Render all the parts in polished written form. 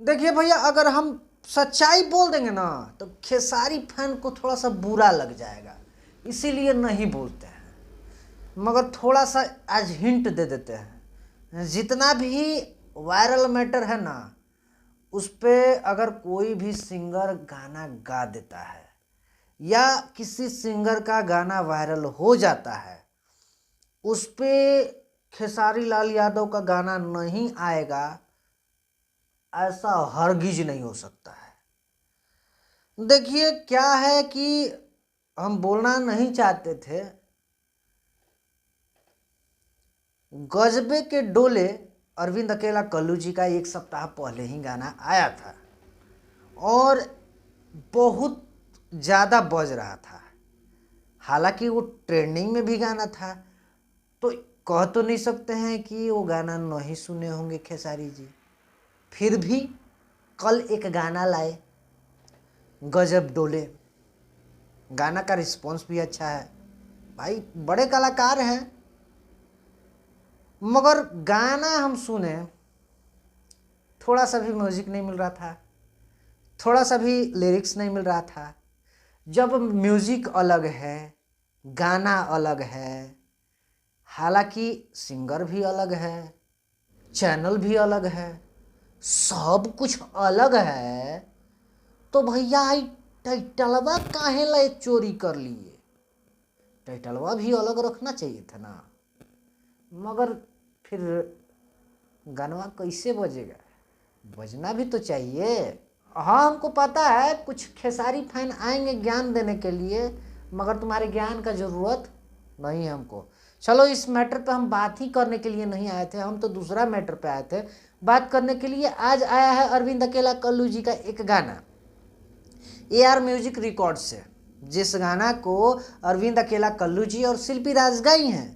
देखिए भैया, अगर हम सच्चाई बोल देंगे ना तो खेसारी फैन को थोड़ा सा बुरा लग जाएगा, इसीलिए नहीं बोलते हैं। मगर थोड़ा सा आज हिंट दे देते हैं। जितना भी वायरल मैटर है ना, उस पे अगर कोई भी सिंगर गाना गा देता है या किसी सिंगर का गाना वायरल हो जाता है, उस पे खेसारी लाल यादव का गाना नहीं आएगा, ऐसा हरगिज नहीं हो सकता है। देखिए क्या है कि हम बोलना नहीं चाहते थे, गजबे के डोले अरविंद अकेला कल्लू जी का एक सप्ताह पहले ही गाना आया था और बहुत ज़्यादा बज रहा था। हालांकि वो ट्रेंडिंग में भी गाना था, तो कह तो नहीं सकते हैं कि वो गाना नहीं सुने होंगे खेसारी जी। फिर भी कल एक गाना लाए, गजब डोले। गाना का रिस्पॉन्स भी अच्छा है, भाई बड़े कलाकार हैं। मगर गाना हम सुने, थोड़ा सा भी म्यूजिक नहीं मिल रहा था, थोड़ा सा भी लिरिक्स नहीं मिल रहा था। जब म्यूजिक अलग है, गाना अलग है, हालांकि सिंगर भी अलग है, चैनल भी अलग है, सब कुछ अलग है, तो भैया आई टाइटलवा काहे लाए चोरी कर लिए? टाइटलवा भी अलग रखना चाहिए था ना। मगर फिर गानवा कैसे बजेगा? बजना भी तो चाहिए। हाँ, हमको पता है कुछ खेसारी फैन आएंगे ज्ञान देने के लिए, मगर तुम्हारे ज्ञान का ज़रूरत नहीं है हमको। चलो, इस मैटर पे हम बात ही करने के लिए नहीं आए थे, हम तो दूसरा मैटर पे आए थे बात करने के लिए। आज आया है अरविंद अकेला कल्लू जी का एक गाना AR म्यूजिक रिकॉर्ड से, जिस गाना को अरविंद अकेला कल्लू जी और शिल्पी राज गाई हैं।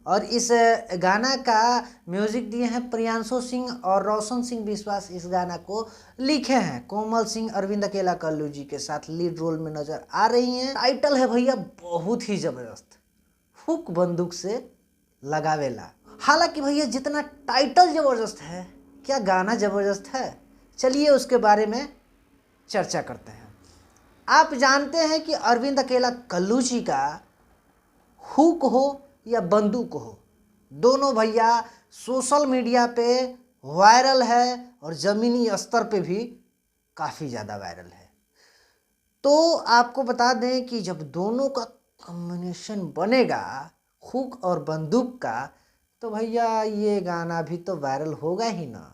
और इस गाना का म्यूजिक दिए हैं प्रियांशु सिंह और रोशन सिंह विश्वास। इस गाना को लिखे हैं कोमल सिंह अरविंद अकेला कल्लू जी के साथ लीड रोल में नजर आ रही हैं। टाइटल है भैया बहुत ही जबरदस्त, हुक बंदूक से लगावेला। हालांकि भैया जितना टाइटल जबरदस्त है, क्या गाना जबरदस्त है? चलिए उसके बारे में चर्चा करते हैं। आप जानते हैं कि अरविंद अकेला कल्लू जी का हुक हो या बंदूक हो, दोनों भैया सोशल मीडिया पे वायरल है और ज़मीनी स्तर पे भी काफ़ी ज़्यादा वायरल है। तो आपको बता दें कि जब दोनों का कॉम्बिनेशन बनेगा, हुक और बंदूक का, तो भैया ये गाना भी तो वायरल होगा ही ना।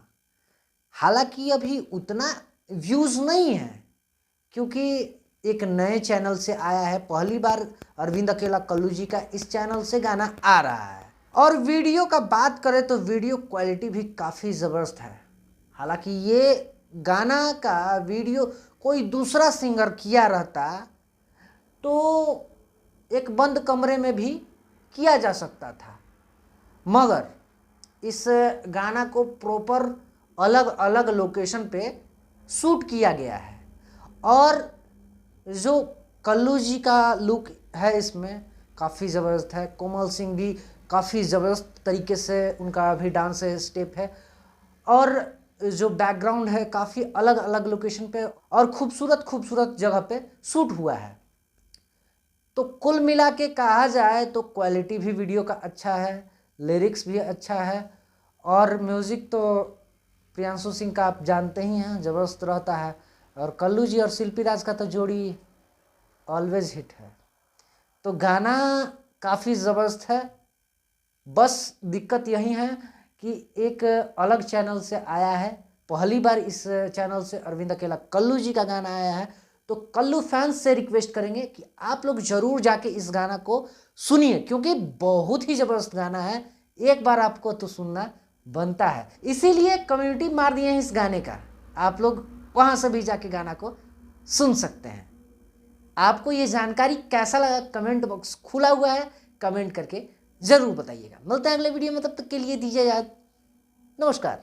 हालांकि अभी उतना व्यूज़ नहीं है, क्योंकि एक नए चैनल से आया है। पहली बार अरविंद अकेला कल्लू जी का इस चैनल से गाना आ रहा है। और वीडियो का बात करें तो वीडियो क्वालिटी भी काफ़ी ज़बरदस्त है। हालांकि ये गाना का वीडियो कोई दूसरा सिंगर किया रहता तो एक बंद कमरे में भी किया जा सकता था, मगर इस गाना को प्रॉपर अलग अलग लोकेशन पे शूट किया गया है। और जो कल्लू जी का लुक है इसमें काफ़ी ज़बरदस्त है। कोमल सिंह भी काफ़ी ज़बरदस्त तरीके से उनका भी डांस है, स्टेप है, और जो बैकग्राउंड है काफ़ी अलग अलग लोकेशन पे और खूबसूरत खूबसूरत जगह पे शूट हुआ है। तो कुल मिला के कहा जाए तो क्वालिटी भी वीडियो का अच्छा है, लिरिक्स भी अच्छा है, और म्यूज़िक तो प्रियांशु सिंह का आप जानते ही हैं, ज़बरदस्त रहता है। और कल्लू जी और शिल्पी राज का तो जोड़ी ऑलवेज हिट है। तो गाना काफ़ी ज़बरदस्त है। बस दिक्कत यही है कि एक अलग चैनल से आया है, पहली बार इस चैनल से अरविंद अकेला कल्लू जी का गाना आया है। तो कल्लू फैंस से रिक्वेस्ट करेंगे कि आप लोग ज़रूर जाके इस गाना को सुनिए, क्योंकि बहुत ही ज़बरदस्त गाना है। एक बार आपको तो सुनना बनता है, इसीलिए कम्युनिटी मार दिए हैं इस गाने का। आप लोग वहाँ से भी जाके गाना को सुन सकते हैं। आपको ये जानकारी कैसा लगा, कमेंट बॉक्स खुला हुआ है, कमेंट करके ज़रूर बताइएगा। मिलते हैं अगले वीडियो में, तब तक के लिए दीजिए इजाज़त। नमस्कार।